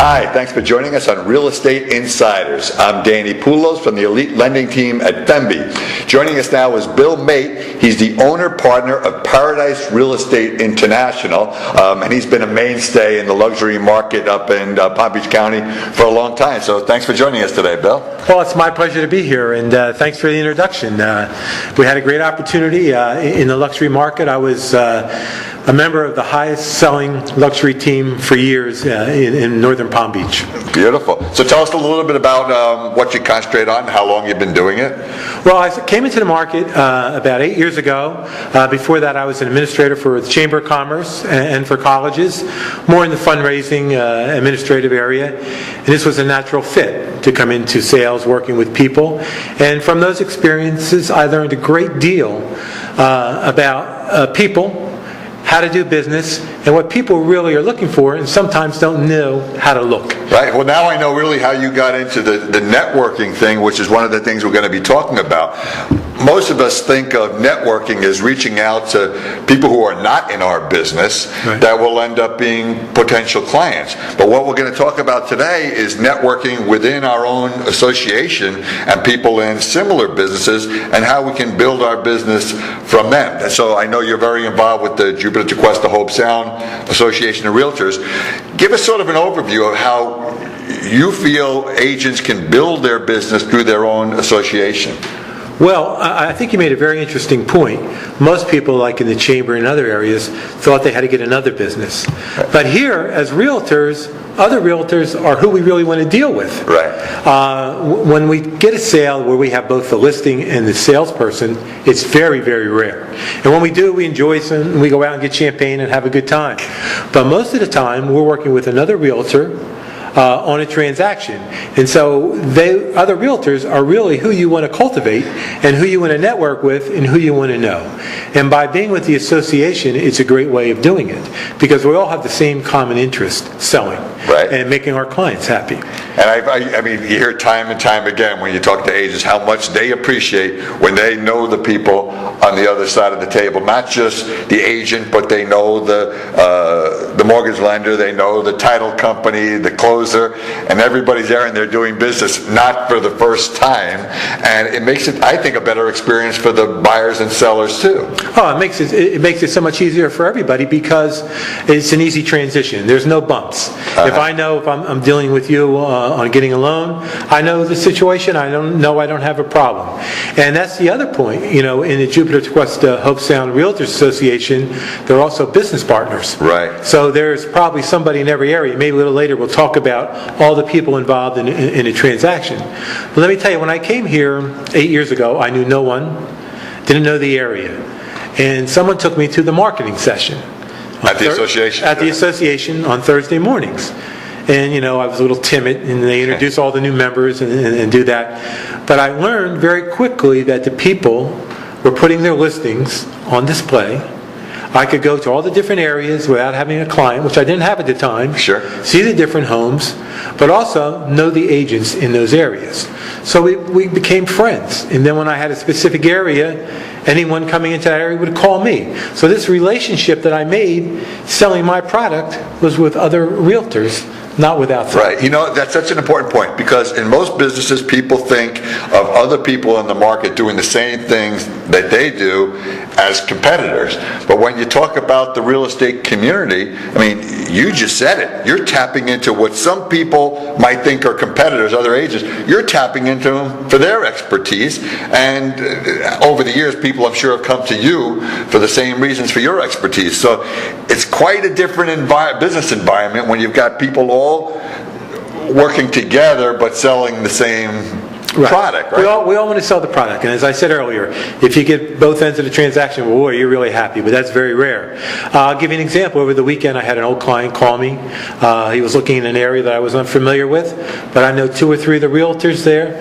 Hi, thanks for joining us on Real Estate Insiders. I'm Danny Poulos from the elite lending team at Fenby. Joining us now is Bill Mate. He's the owner-partner of Paradise Real Estate International, and he's been a mainstay in the luxury market up in Palm Beach County for a long time. So thanks for joining us today, Bill. Well, it's my pleasure to be here, and thanks for the introduction. We had a great opportunity in the luxury market. I was a member of the highest selling luxury team for years in northern Palm Beach. Beautiful. So tell us a little bit about what you concentrate on and how long you've been doing it. Well, I came into the market about 8 years ago. Before that, I was an administrator for the Chamber of Commerce and for colleges, more in the fundraising administrative area. And this was a natural fit to come into sales, working with people. And from those experiences, I learned a great deal about people, how to do business, and what people really are looking for, and sometimes don't know how to look. Right. Well, now I know really how you got into the networking thing, which is one of the things we're going to be talking about. Most of us think of networking as reaching out to people who are not in our business, right, that will end up being potential clients. But what we're going to talk about today is networking within our own association and people in similar businesses and how we can build our business from them. And so I know you're very involved with the Jupiter to Cuesta Hope Sound Association of Realtors. Give us sort of an overview of how you feel agents can build their business through their own association. Well, I think you made a very interesting point. Most people, like in the chamber and other areas, thought they had to get another business. But here, as realtors, other realtors are who we really want to deal with. Right. When we get a sale where we have both the listing and the salesperson, it's very, very rare. And when we do, we enjoy some, we go out and get champagne and have a good time. But most of the time, we're working with another realtor on a transaction. And so other realtors are really who you want to cultivate and who you want to network with and who you want to know. And by being with the association, it's a great way of doing it because we all have the same common interest, selling, right, and making our clients happy. And I mean, you hear time and time again when you talk to agents how much they appreciate when they know the people on the other side of the table, not just the agent, but they know the mortgage lender, they know the title company, the closer, and everybody's there and they're doing business not for the first time. And it makes it, I think, a better experience for the buyers and sellers too. Oh, it makes it so much easier for everybody because it's an easy transition. There's no bumps. If I know if I'm dealing with you on getting a loan, I know the situation. I don't have a problem. And that's the other point. You know, in the Jupiter to Cuesta Hope Sound Realtors Association, they're also business partners. Right. So there's probably somebody in every area. Maybe a little later we'll talk about all the people involved in a transaction. But let me tell you, when I came here 8 years ago, I knew no one, didn't know the area. And someone took me to the marketing session. At the association? At the association on Thursday mornings. And, you know, I was a little timid, and they introduce all the new members and do that. But I learned very quickly that the people were putting their listings on display. I could go to all the different areas without having a client, which I didn't have at the time. Sure. See the different homes, but also know the agents in those areas. So we became friends. And then when I had a specific area, anyone coming into that area would call me. So this relationship that I made selling my product was with other realtors, not without them. Right. You know, that's such an important point because in most businesses, people think of other people in the market doing the same things that they do as competitors. But when you talk about the real estate community, I mean, you just said it. You're tapping into what some people might think are competitors, other agents. You're tapping into them for their expertise. And over the years, people I'm sure have come to you for the same reasons for your expertise. So it's quite a different business environment when you've got people all working together but selling the same product, right? We all want to sell the product, and as I said earlier, if you get both ends of the transaction, well, boy, you're really happy, but that's very rare. I'll give you an example. Over the weekend, I had an old client call me. He was looking in an area that I was unfamiliar with, but I know 2 or 3 of the realtors there.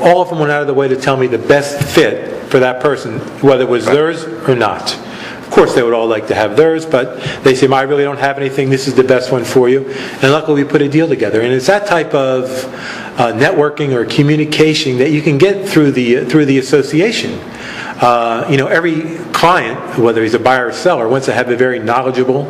All of them went out of the way to tell me the best fit for that person, whether it was theirs or not. Of course, they would all like to have theirs, but they say, I really don't have anything. This is the best one for you. And luckily, we put a deal together. And it's that type of networking or communication that you can get through the association. Every client, whether he's a buyer or seller, wants to have a very knowledgeable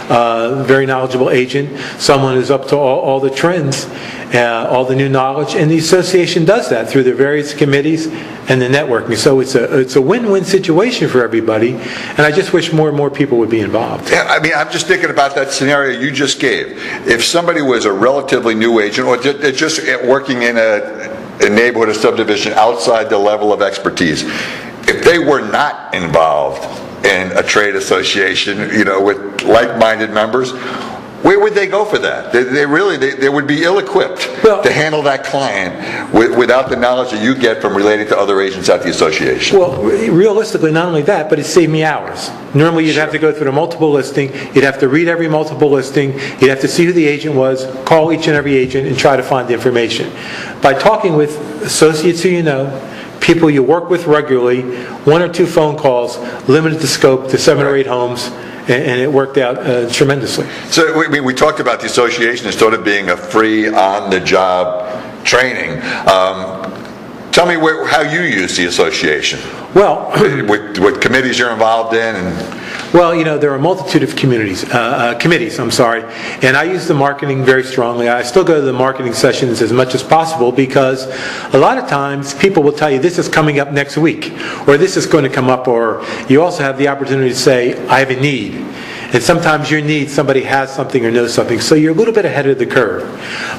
very knowledgeable agent, someone who's up to all the trends, all the new knowledge, and the association does that through the various committees and the networking. So it's a win-win situation for everybody, and I just wish more and more people would be involved. Yeah, I mean, I'm just thinking about that scenario you just gave. If somebody was a relatively new agent, or just working in a neighborhood or subdivision outside the level of expertise, if they were not involved in a trade association, with like-minded members, where would they go for that? They would be ill-equipped to handle that client without the knowledge that you get from relating to other agents at the association. Well, realistically, not only that, but it saved me hours. Normally, you'd have to go through the multiple listing, you'd have to read every multiple listing, you'd have to see who the agent was, call each and every agent, and try to find the information. By talking with associates who you know, people you work with regularly, 1 or 2 phone calls, limited the scope to 7 or 8 homes, and it worked out tremendously. So we talked about the association as sort of being a free, on-the-job training. Tell me how you use the association. Well, what committees you're involved in, and well, there are a multitude of committees, and I use the marketing very strongly. I still go to the marketing sessions as much as possible because a lot of times people will tell you this is coming up next week, or this is going to come up, or you also have the opportunity to say, I have a need. And sometimes your need, somebody has something or knows something, so you're a little bit ahead of the curve.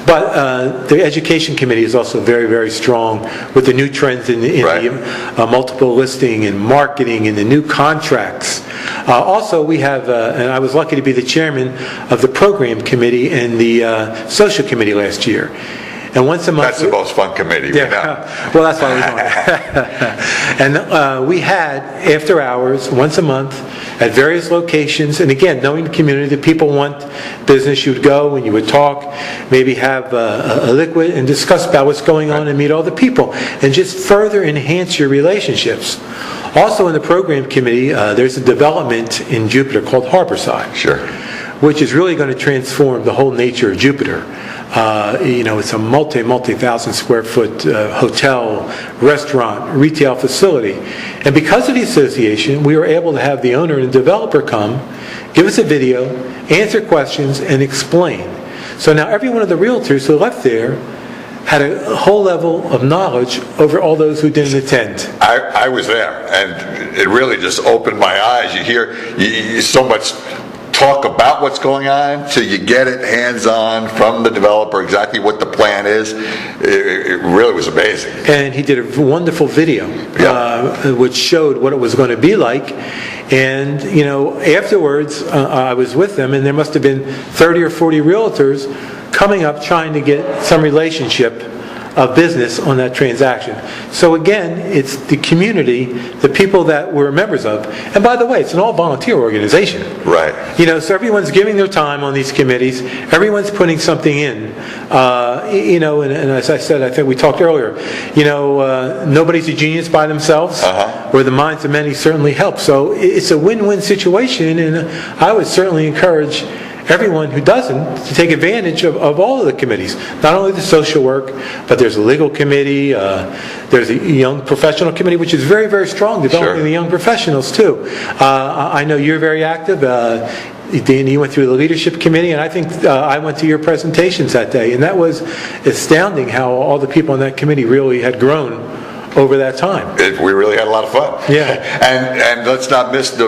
But the Education Committee is also very, very strong with the new trends in the multiple listing and marketing and the new contracts. Also, we have, and I was lucky to be the chairman of the Program Committee and the Social Committee last year. And once a month... That's the most fun committee. Yeah. Well, that's why I was on it. And we had after hours, once a month, at various locations. And again, knowing the community, the people want business, you would go and you would talk, maybe have a liquid and discuss about what's going on and meet all the people. And just further enhance your relationships. Also in the Program Committee, there's a development in Jupiter called Harborside. Sure. Which is really going to transform the whole nature of Jupiter. It's a multi-thousand square foot hotel, restaurant, retail facility. And because of the association, we were able to have the owner and developer come, give us a video, answer questions, and explain. So now every one of the realtors who left there had a whole level of knowledge over all those who didn't attend. I was there, and it really just opened my eyes. You hear so much talk about what's going on till you get it hands-on from the developer, exactly what the plan is. It really was amazing. And he did a wonderful video, which showed what it was going to be like. And, afterwards, I was with them, and there must have been 30 or 40 realtors coming up trying to get some relationship of business on that transaction. So again, it's the community, the people that we're members of. And by the way, it's an all-volunteer organization. Right. So everyone's giving their time on these committees. Everyone's putting something in. And as I said, I think we talked earlier, nobody's a genius by themselves, or the minds of many certainly help. So it's a win-win situation, and I would certainly encourage everyone who doesn't to take advantage of all of the committees. Not only the social work, but there's a legal committee, there's a young professional committee, which is very, very strong, developing the young professionals too. I know you're very active. Dan, you went through the leadership committee, and I think I went to your presentations that day, and that was astounding how all the people on that committee really had grown over that time. We really had a lot of fun. Yeah. And let's not miss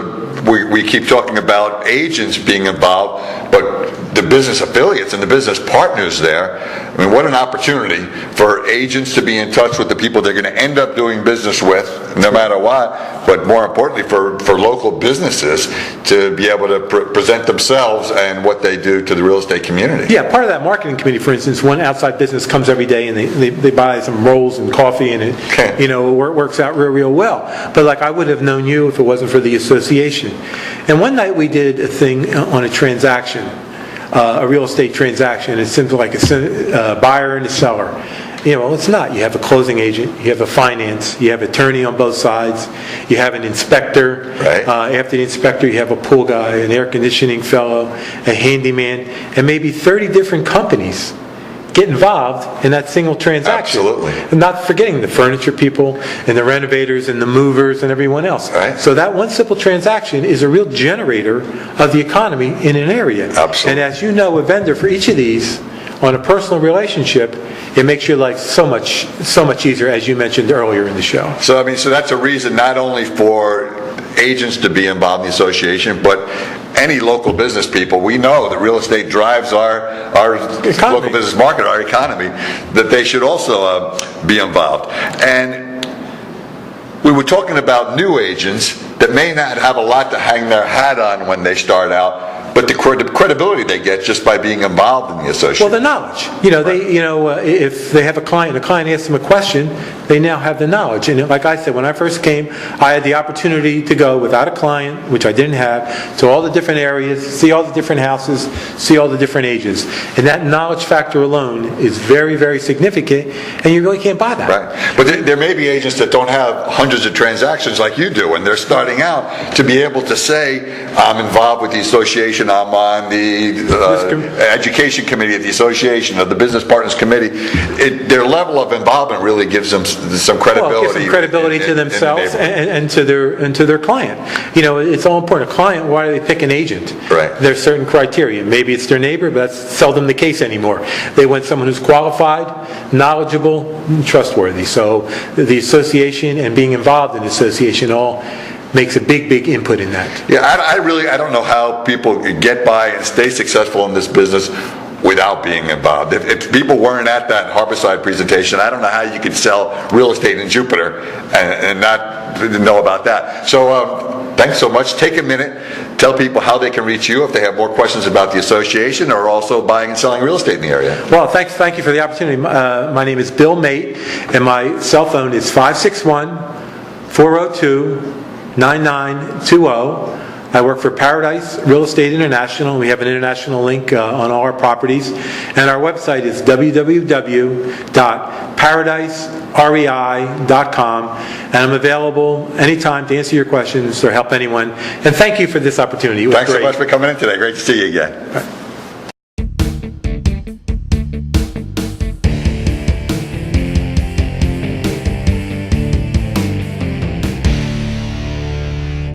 we keep talking about agents being involved, but the business affiliates and the business partners there. I mean, what an opportunity for agents to be in touch with the people they're going to end up doing business with, no matter what, but more importantly for local businesses to be able to present themselves and what they do to the real estate community. Yeah, part of that marketing committee, for instance, one outside business comes every day and they buy some rolls and coffee, and it works out real well. But like, I would have known you if it wasn't for the association. And one night we did a thing on a transaction, a real estate transaction. It seems like a buyer and a seller. It's not. You have a closing agent, you have a finance, you have an attorney on both sides, you have an inspector. Right. After the inspector, you have a pool guy, an air conditioning fellow, a handyman, and maybe 30 different companies get involved in that single transaction. Absolutely. And not forgetting the furniture people and the renovators and the movers and everyone else. Right. So that one simple transaction is a real generator of the economy in an area. Absolutely. And as you know, a vendor for each of these, on a personal relationship, it makes your life so much easier, as you mentioned earlier in the show. So, I mean, so that's a reason not only for agents to be involved in the association, but any local business people. We know that real estate drives our local business market, our economy, that they should also be involved. And we were talking about new agents that may not have a lot to hang their hat on when they start out, but the credibility they get just by being involved in the association. Well, the knowledge. If they have a client asks them a question, they now have the knowledge. And like I said, when I first came, I had the opportunity to go without a client, which I didn't have, to all the different areas, see all the different houses, see all the different ages. And that knowledge factor alone is very, very significant, and you really can't buy that. Right. But there may be agents that don't have hundreds of transactions like you do, and they're starting out to be able to say, I'm involved with the association, I'm on the education committee at the association, or the business partners committee. Their level of involvement really gives them some credibility. Well, it gives them credibility to themselves and to their client. It's all important. A client, why do they pick an agent? Right. There's certain criteria. Maybe it's their neighbor, but that's seldom the case anymore. They want someone who's qualified, knowledgeable, and trustworthy. So the association and being involved in the association all makes a big input in that. Yeah, I don't know how people get by and stay successful in this business without being involved. If people weren't at that Harborside presentation, I don't know how you could sell real estate in Jupiter and not know about that. So thanks so much. Take a minute, tell people how they can reach you if they have more questions about the association or also buying and selling real estate in the area. Well, thank you for the opportunity. My name is Bill Mate, and my cell phone is 561-402-9920. I work for Paradise Real Estate International. We have an international link on all our properties. And our website is www.paradiserei.com. And I'm available anytime to answer your questions or help anyone. And thank you for this opportunity. It was Thanks great. so much for coming in today. Great to see you again.